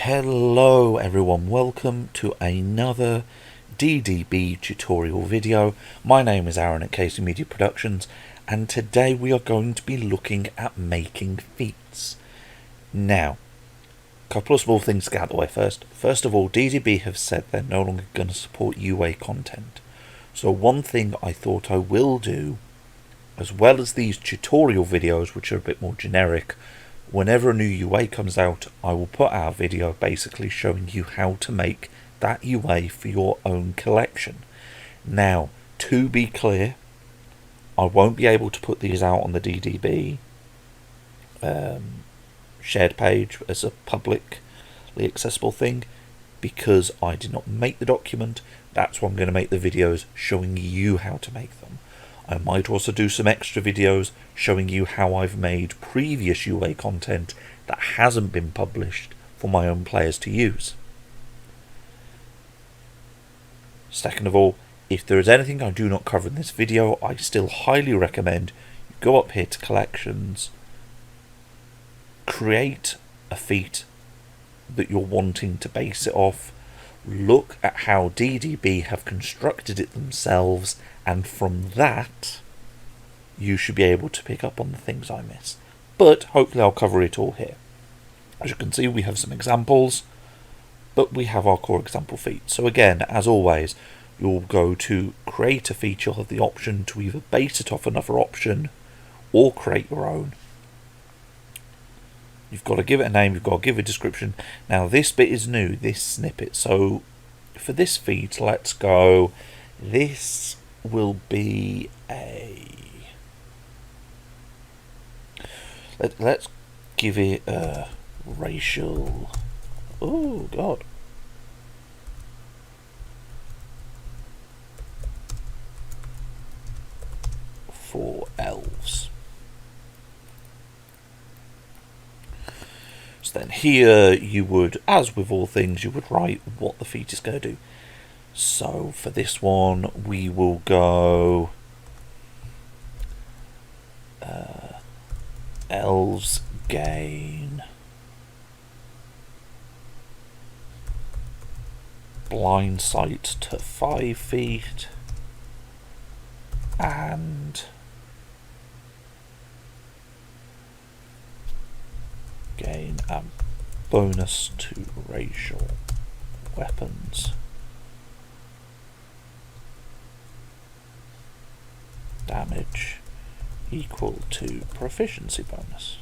Hello everyone, welcome to another DDB tutorial video. My name is Aaron at Casey Media Productions, and today we are going to be looking at making feats. Now, a couple of small things to get out of the way first. First of all, DDB have said they're no longer going to support UA content. So one thing I thought I will do, as well as these tutorial videos which are a bit more generic, whenever a new UA comes out, I will put out a video basically showing you how to make that UA for your own collection. Now, to be clear, I won't be able to put these out on the DDB shared page as a publicly accessible thing because I did not make the document. That's why I'm going to make the videos showing you how to make them. I might also do some extra videos showing you how I've made previous UA content that hasn't been published for my own players to use. Second of all, if there is anything I do not cover in this video, I still highly recommend you go up here to collections, create a feat that you're wanting to base it off, look at how DDB have constructed it themselves, and from that you should be able to pick up on the things I miss. But hopefully I'll cover it all here. As you can see, we have some examples, but we have our core example feat. So again, as always, you'll go to create a feat. You'll have the option to either base it off another option or create your own. You've got to give it a name, you've got to give it a description. Now this bit is new, this snippet. So for this feat, let's go, this will be a, let's give it a racial, oh god, for elves. So then here you would, as with all things, you would write what the feat is going to do. So for this one we will go elves gain blind sight to 5 feet and gain a bonus to racial weapons damage equal to proficiency bonus.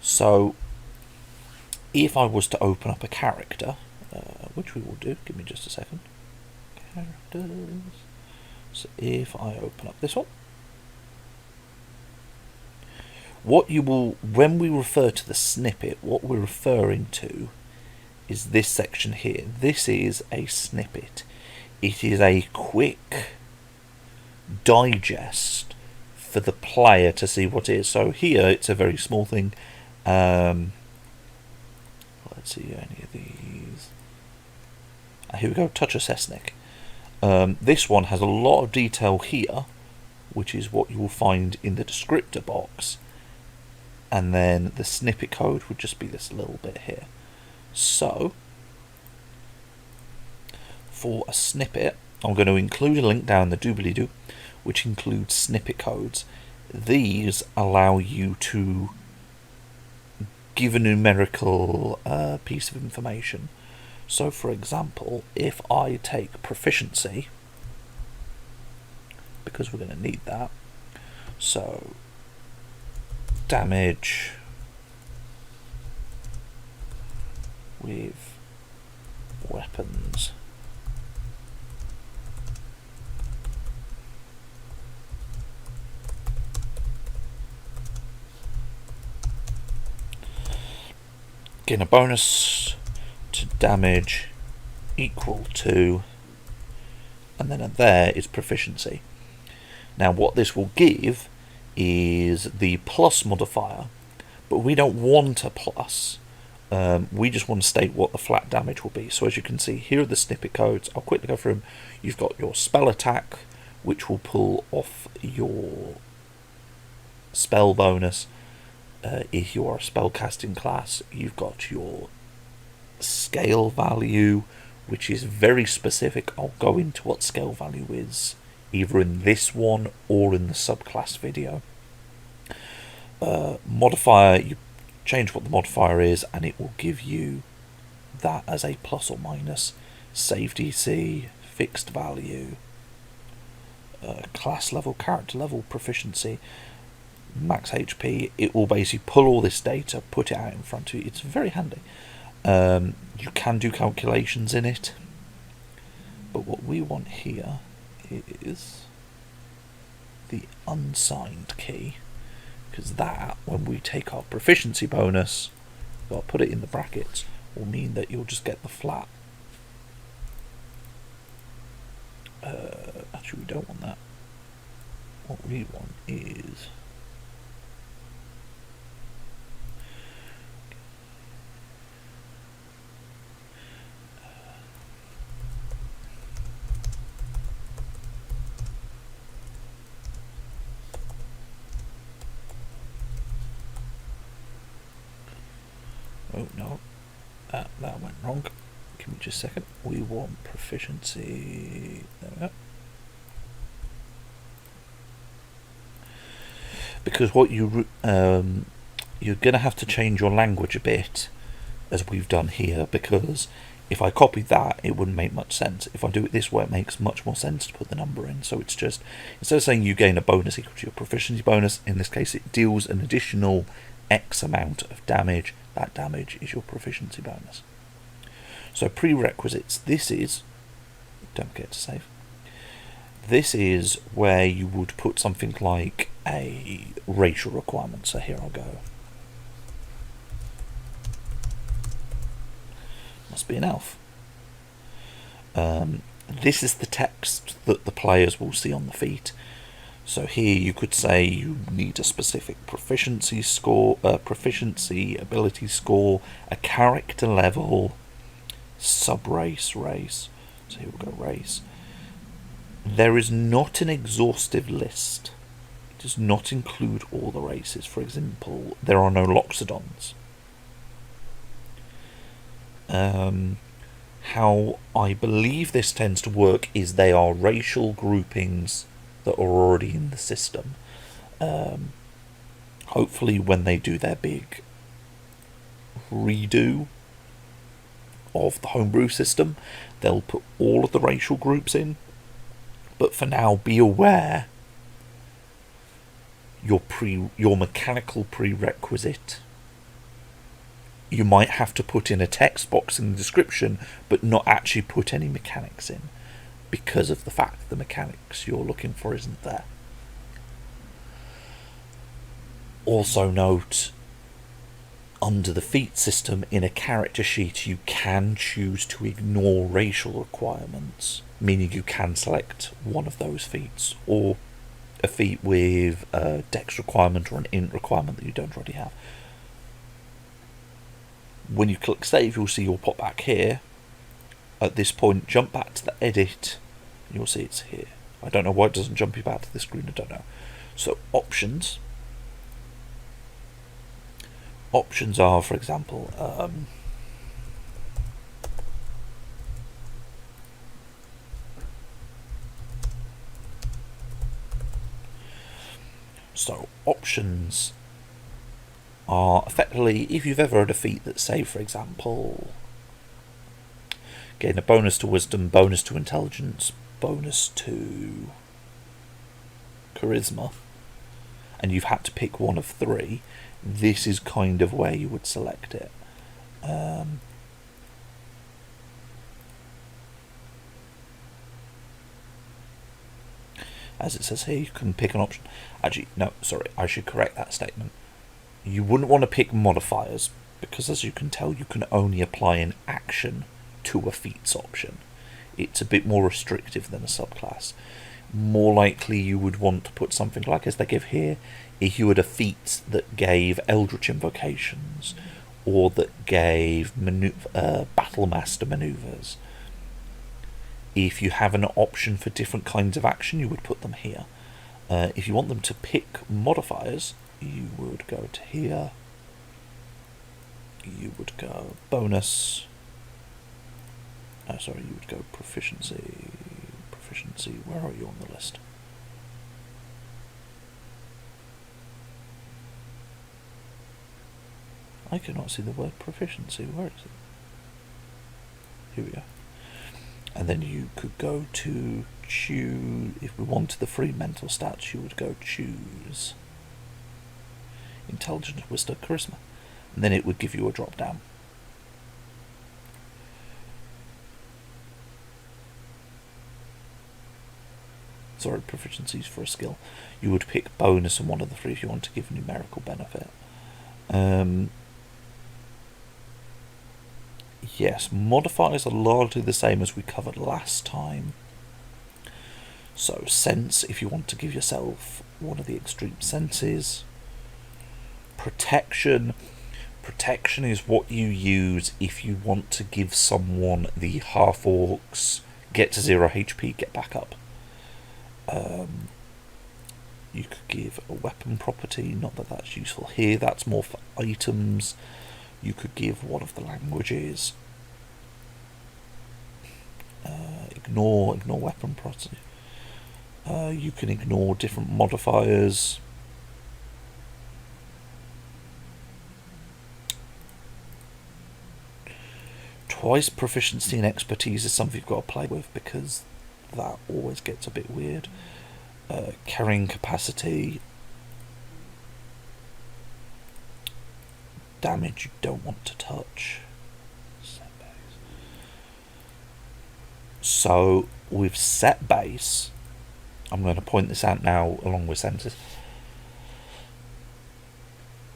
So if I was to open up a character, which we will do, give me just a second, characters, so if I open up this one, what you will, when we refer to the snippet, what we're referring to is this section here. This is a snippet. It is a quick digest for the player to see what it is. So here it's a very small thing. Let's see any of these. Here we go, Touch a Cessnick. This one has a lot of detail here, which is what you will find in the descriptor box. And then the snippet code would just be this little bit here. So, for a snippet, I'm going to include a link down the doobly-doo, which includes snippet codes. These allow you to give a numerical piece of information. So, for example, if I take proficiency, because we're going to need that, so damage with weapons gain a bonus to damage equal to, and then there is proficiency. Now what this will give is the plus modifier, but we don't want a plus. We just want to state what the flat damage will be. So as you can see, here are the snippet codes. I'll quickly go through them. You've got your spell attack, which will pull off your spell bonus. If you are a spellcasting class, you've got your scale value, which is very specific. I'll go into what scale value is either in this one or in the subclass video. Modifier, you change what the modifier is and it will give you that as a plus or minus. Save DC, fixed value, class level, character level, proficiency, max HP. It will basically pull all this data, put it out in front of you. It's very handy. You can do calculations in it, but what we want here is the unsigned key, because that, when we take our proficiency bonus, I'll put it in the brackets, will mean that you'll just get the flat. Actually, we don't want that. What we want is oh no, that went wrong. Give me just a second. We want proficiency. There we go. Because what you're going to have to change your language a bit, as we've done here, because if I copied that, it wouldn't make much sense. If I do it this way, it makes much more sense to put the number in. So it's just, instead of saying you gain a bonus equal to your proficiency bonus, in this case it deals an additional X amount of damage. That damage is your proficiency bonus. So prerequisites, this is, don't forget to save, this is where you would put something like a racial requirement. So here I'll go. Must be an elf. This is the text that the players will see on the feat. So here you could say you need a specific proficiency score, proficiency ability score, a character level, sub-race, race. So here we'll go race. There is not an exhaustive list. It does not include all the races. For example, there are no Loxodons. How I believe this tends to work is they are racial groupings that are already in the system. Hopefully when they do their big redo of the homebrew system, they'll put all of the racial groups in. But for now, be aware your mechanical prerequisite. You might have to put in a text box in the description, but not actually put any mechanics in, because of the fact that the mechanics you're looking for isn't there. Also note, under the feat system, in a character sheet, you can choose to ignore racial requirements, meaning you can select one of those feats, or a feat with a dex requirement or an int requirement that you don't already have. When you click save, you'll see you'll pop back here. At this point, jump back to the edit, you'll see it's here. I don't know why it doesn't jump you back to the screen, I don't know. So options. Options are, for example, so options are effectively, if you've ever had a feat that say, for example, gain a bonus to wisdom, bonus to intelligence, bonus to charisma, and you've had to pick one of three, this is kind of where you would select it. As it says here, you can pick an option. Actually, no, sorry, I should correct that statement. You wouldn't want to pick modifiers, because as you can tell, you can only apply an action to a feats option. It's a bit more restrictive than a subclass. More likely you would want to put something like, as they give here, if you had a feat that gave Eldritch Invocations, or that gave Battlemaster Maneuvers. If you have an option for different kinds of action, you would put them here. If you want them to pick modifiers, you would go to here, you would go bonus, sorry, you would go proficiency, where are you on the list? I cannot see the word proficiency, where is it? Here we go. And then you could go to choose, if we wanted the free mental stats, you would go choose intelligence, wisdom, charisma, and then it would give you a drop down. Sorry, proficiencies for a skill. You would pick bonus and one of the three if you want to give numerical benefit. Yes, modifiers are largely the same as we covered last time. So sense, if you want to give yourself one of the extreme senses. Protection is what you use if you want to give someone the half orcs get to 0 HP, get back up. You could give a weapon property, not that that's useful here, that's more for items. You could give one of the languages. Ignore weapon property. You can ignore different modifiers. Twice proficiency and expertise is something you've got to play with, because that always gets a bit weird. Carrying capacity. Damage you don't want to touch. So with set base, I'm going to point this out now along with senses.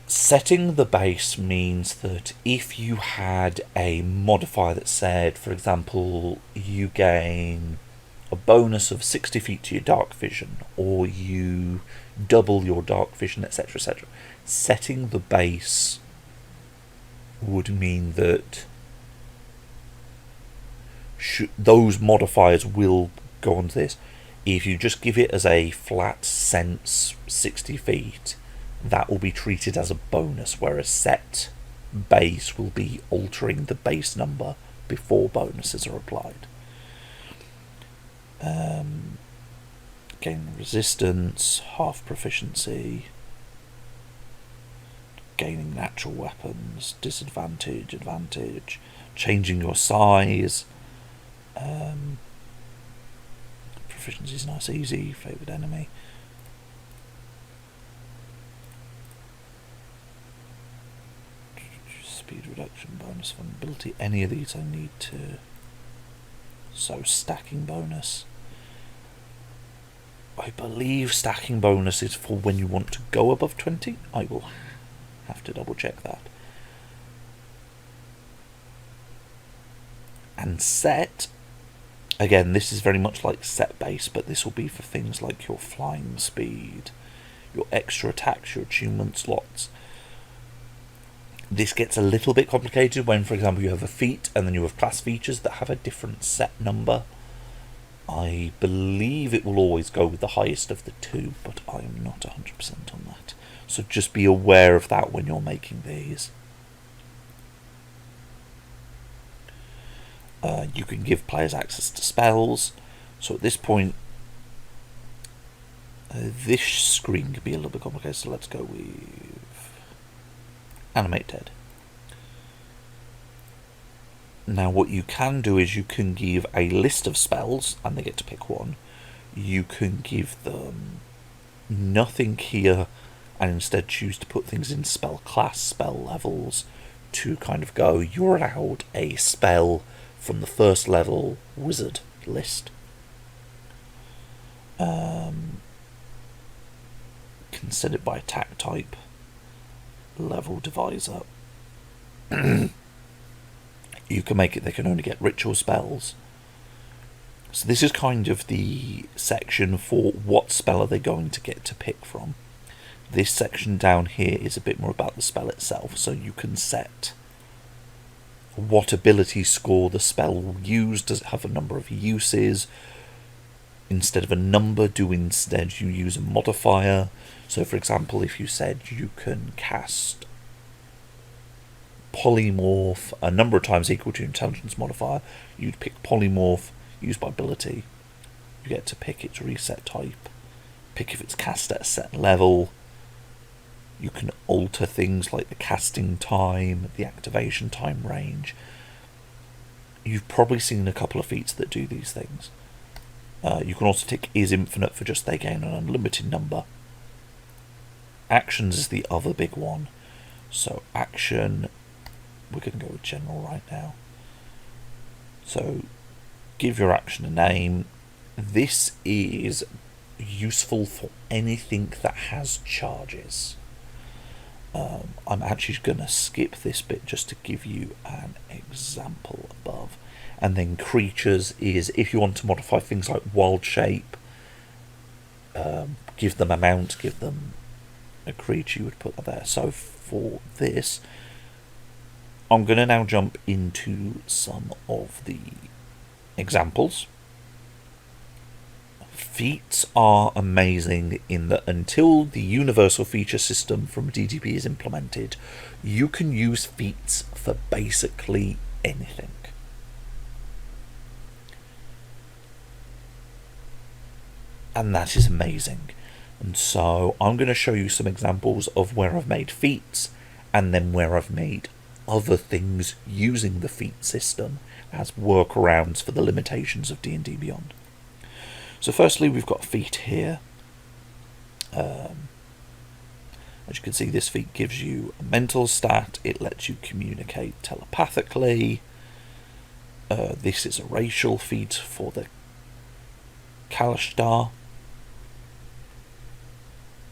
Setting the base means that if you had a modifier that said, for example, you gain a bonus of 60 feet to your dark vision, or you double your dark vision, etc., etc., setting the base would mean that those modifiers will go onto this. If you just give it as a flat sense 60 feet, that will be treated as a bonus, whereas set base will be altering the base number before bonuses are applied. Gain resistance, half proficiency, gaining natural weapons, disadvantage, advantage, changing your size. Proficiency is nice, easy, favoured enemy. Speed reduction, bonus vulnerability. Any of these I need to. So stacking bonus. I believe stacking bonus is for when you want to go above 20. I will have to double check that. And set, again, this is very much like set base, but this will be for things like your flying speed, your extra attacks, your attunement slots. This gets a little bit complicated when, for example, you have a feat and then you have class features that have a different set number. I believe it will always go with the highest of the two, but I am not 100% on that. So just be aware of that when you're making these. You can give players access to spells. So at this point, this screen can be a little bit complicated, so let's go with Animate Dead. Now what you can do is you can give a list of spells, and they get to pick one. You can give them nothing here, and instead choose to put things in spell class, spell levels, to kind of go, you're allowed a spell from the first level wizard list. Can set it by attack type, level divisor. You can make it they can only get ritual spells. So this is kind of the section for what spell are they going to get to pick from. This section down here is a bit more about the spell itself, so you can set what ability score the spell will use. Does it have a number of uses? Instead of a number, do instead you use a modifier? So for example, if you said you can cast polymorph a number of times equal to intelligence modifier, you'd pick polymorph, use by ability, you get to pick its reset type, pick if it's cast at a set level. You can alter things like the casting time, the activation time range. You've probably seen a couple of feats that do these things. You can also tick is infinite for just they gain an unlimited number. Actions is the other big one. So action, we're going to go with general right now. So give your action a name. This is useful for anything that has charges. I'm actually going to skip this bit just to give you an example above. And then creatures is if you want to modify things like wild shape, give them a mount, give them a creature, you would put that there. So for this, I'm going to now jump into some of the examples. Feats are amazing in that until the universal feature system from DDB is implemented, you can use feats for basically anything. And that is amazing. And so I'm going to show you some examples of where I've made feats and then where I've made other things using the feat system as workarounds for the limitations of D&D Beyond. So firstly, we've got a feat here. As you can see, this feat gives you a mental stat. It lets you communicate telepathically. This is a racial feat for the Kalashtar,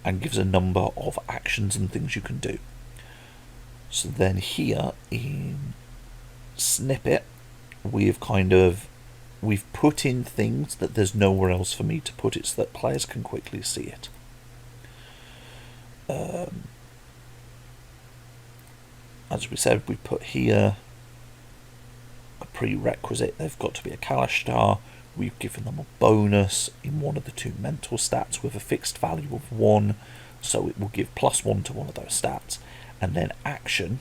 and gives a number of actions and things you can do. So then here in Snippet, we've put in things that there's nowhere else for me to put it so that players can quickly see it. As we said, we put here a prerequisite. They've got to be a Kalashtar. We've given them a bonus in one of the two mental stats with a fixed value of 1, so it will give +1 to one of those stats. And then action,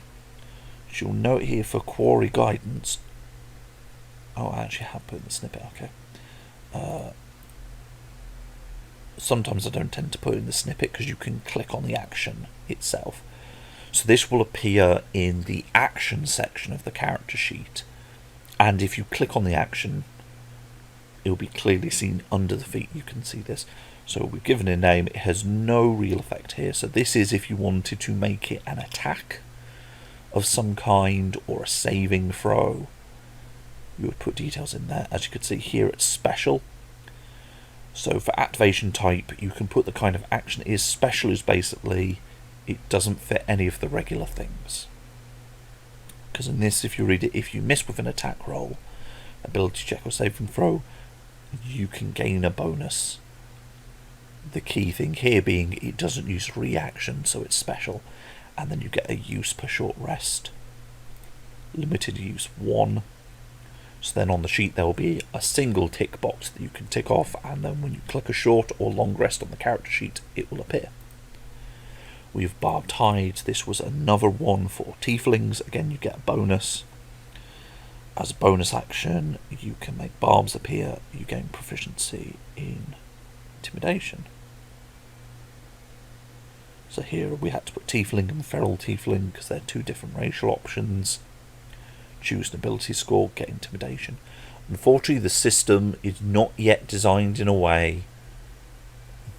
which you'll note here for Quarry Guidance. Oh, I actually have put in the snippet, okay. Sometimes I don't tend to put in the snippet because you can click on the action itself. So this will appear in the action section of the character sheet. And if you click on the action, it will be clearly seen under the feat. You can see this. So we've given a name. It has no real effect here. So this is if you wanted to make it an attack of some kind or a saving throw. You would put details in there. As you can see here, it's special. So for activation type, you can put the kind of action it is. Special is basically it doesn't fit any of the regular things. Because in this, if you read it, if you miss with an attack roll, ability check or saving throw, you can gain a bonus. The key thing here being it doesn't use reaction, so it's special. And then you get a use per short rest. Limited use 1. So then on the sheet there will be a single tick box that you can tick off, and then when you click a short or long rest on the character sheet, it will appear. We've barbed hide. This was another one for tieflings. Again, you get a bonus. As a bonus action, you can make barbs appear. You gain proficiency in intimidation. So here we had to put tiefling and feral tiefling because they're two different racial options. Choose an ability score, get intimidation. Unfortunately, the system is not yet designed in a way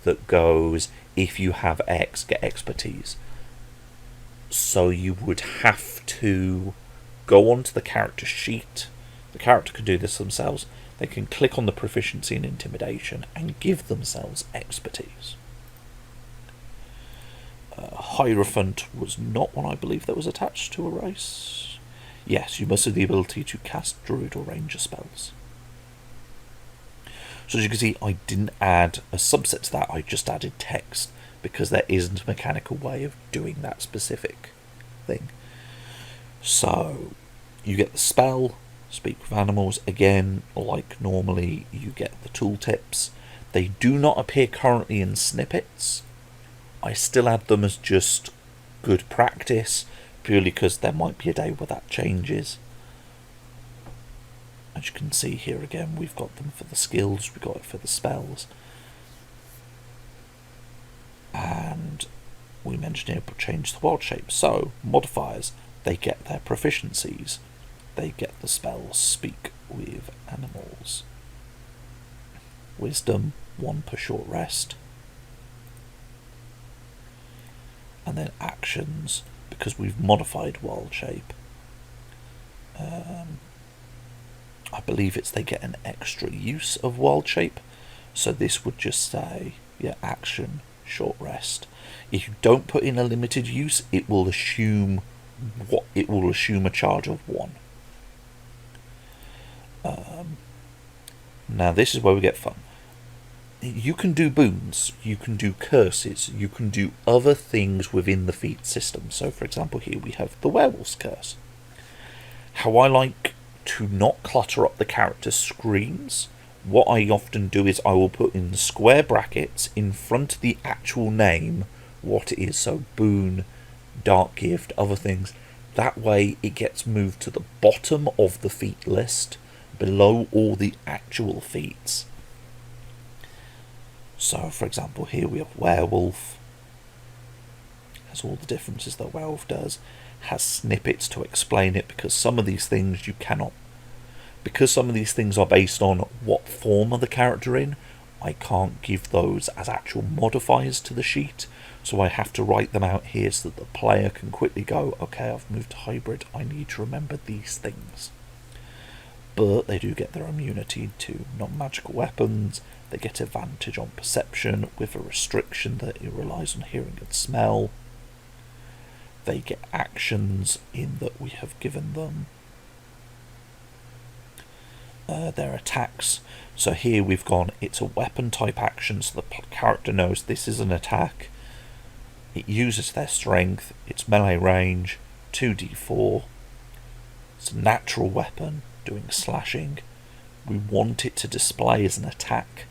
that goes, if you have X, get expertise. So you would have to go onto the character sheet. The character can do this themselves. They can click on the proficiency in intimidation and give themselves expertise. Hierophant was not one I believe that was attached to a race. Yes, you must have the ability to cast druid or ranger spells. So as you can see, I didn't add a subset to that, I just added text, because there isn't a mechanical way of doing that specific thing. So you get the spell, speak with animals. Again, like normally, you get the tooltips. They do not appear currently in snippets, I still add them as just good practice, purely because there might be a day where that changes. As you can see here again, we've got them for the skills, we've got it for the spells. And we mentioned here, change the world shape. So, modifiers, they get their proficiencies. They get the spells speak with animals. Wisdom, 1 per short rest. And then actions, because we've modified world shape. I believe it's they get an extra use of world shape. So this would just say, yeah, action, short rest. If you don't put in a limited use, it will assume a charge of 1. Now this is where we get fun. You can do boons, you can do curses, you can do other things within the feat system. So for example here we have the werewolf's curse. How I like to not clutter up the character's screens, what I often do is I will put in square brackets in front of the actual name what it is. So boon, dark gift, other things. That way it gets moved to the bottom of the feat list, below all the actual feats. So for example here we have werewolf, has all the differences that werewolf does, has snippets to explain it, because some of these things you cannot, because some of these things are based on what form of the character in, I can't give those as actual modifiers to the sheet, so I have to write them out here so that the player can quickly go, okay, I've moved to hybrid, I need to remember these things. But they do get their immunity to non-magical weapons, they get advantage on perception with a restriction that it relies on hearing and smell. They get actions in that we have given them their attacks. So here we've gone, it's a weapon type action, so the character knows this is an attack. It uses their strength, it's melee range, 2d4. It's a natural weapon doing slashing. We want it to display as an attack,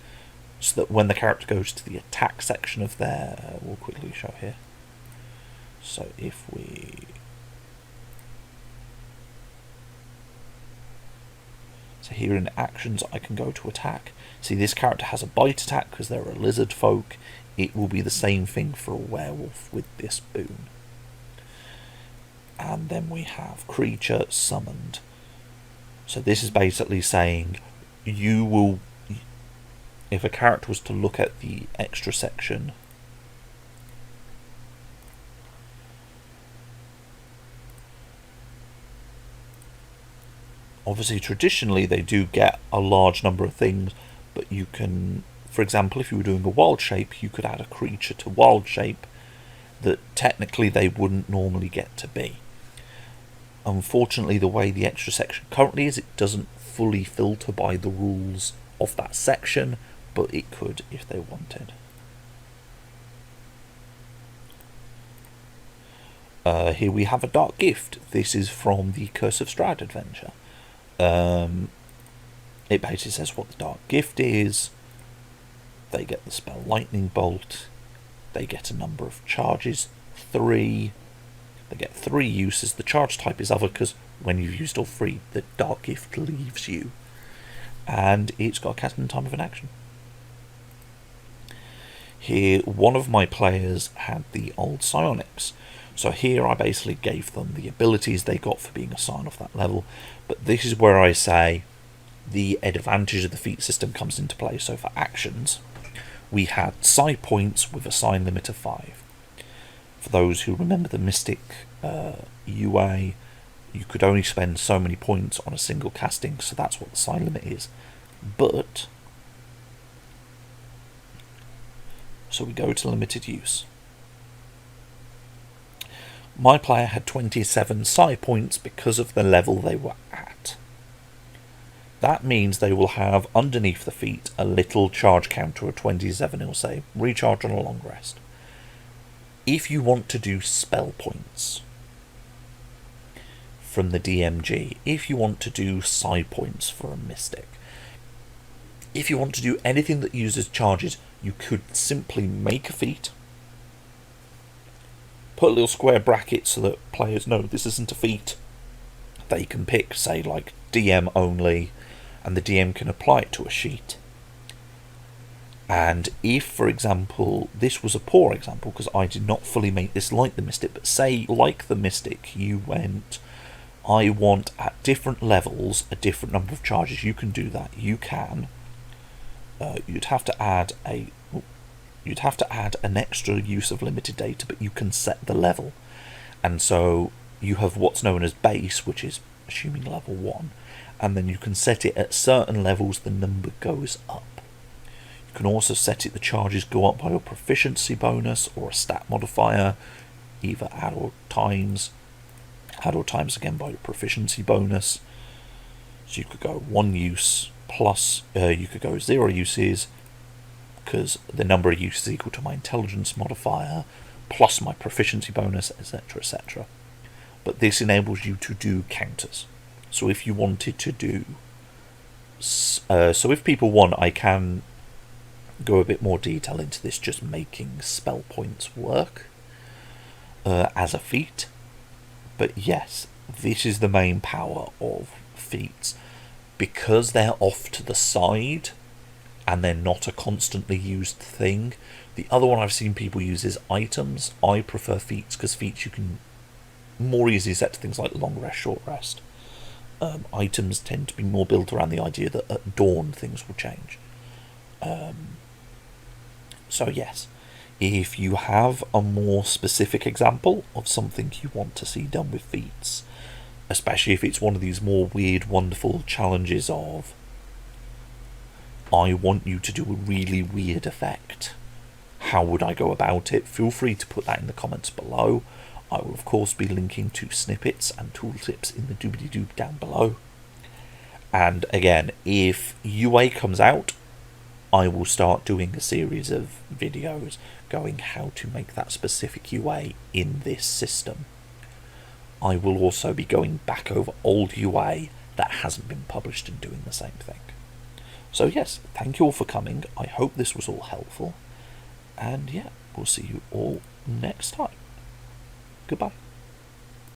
so that when the character goes to the attack section of their, we'll quickly show here. So if we, so here in actions I can go to attack. See, this character has a bite attack because they're a lizard folk. It will be the same thing for a werewolf with this boon. And then we have creature summoned. So this is basically saying you will, if a character was to look at the extra section, obviously traditionally they do get a large number of things, but you can, for example, if you were doing a wild shape, you could add a creature to wild shape that technically they wouldn't normally get to be. Unfortunately, the way the extra section currently is, it doesn't fully filter by the rules of that section, but it could if they wanted. Here we have a dark gift. This is from the Curse of Strahd adventure. It basically says what the dark gift is. They get the spell lightning bolt. They get a number of charges, 3. They get 3 uses. The charge type is other, because when you've used all 3, the dark gift leaves you. And it's got a casting time of an action. Here, one of my players had the old psionics. So here I basically gave them the abilities they got for being a scion of that level. But this is where I say the advantage of the feat system comes into play. So for actions, we had psi points with a psi limit of 5. For those who remember the Mystic UA, you could only spend so many points on a single casting, so that's what the psi limit is. But, so we go to limited use. My player had 27 psi points because of the level they were at. That means they will have underneath the feat a little charge counter of 27. It will say recharge on a long rest. If you want to do spell points from the DMG, if you want to do psi points for a mystic, if you want to do anything that uses charges, you could simply make a feat, put a little square bracket so that players know this isn't a feat. They can pick, say, like DM only, and the DM can apply it to a sheet. And if, for example, this was a poor example because I did not fully make this like the Mystic, but say, like the Mystic, you went, I want at different levels a different number of charges. You can do that. You can. You'd have to add an extra use of limited data, but you can set the level. And so you have what's known as base, which is assuming level 1, and then you can set it at certain levels, the number goes up. You can also set it, the charges go up by your proficiency bonus or a stat modifier, either add or times again by your proficiency bonus. So you could go 1 use plus, you could go 0 uses, because the number of uses is equal to my intelligence modifier, plus my proficiency bonus, etc, etc. But this enables you to do counters. So if you wanted to do, so if people want, I can go a bit more detail into this, just making spell points work as a feat. But yes, this is the main power of feats. Because they're off to the side and they're not a constantly used thing. The other one I've seen people use is items. I prefer feats because feats you can more easily set to things like long rest, short rest. Items tend to be more built around the idea that at dawn things will change. So yes, if you have a more specific example of something you want to see done with feats, especially if it's one of these more weird, wonderful challenges of, I want you to do a really weird effect, how would I go about it? Feel free to put that in the comments below. I will of course be linking to snippets and tooltips in the doobly-doo down below. And again, if UA comes out, I will start doing a series of videos going how to make that specific UA in this system. I will also be going back over old UA that hasn't been published and doing the same thing. So yes, thank you all for coming. I hope this was all helpful. And yeah, we'll see you all next time. Goodbye.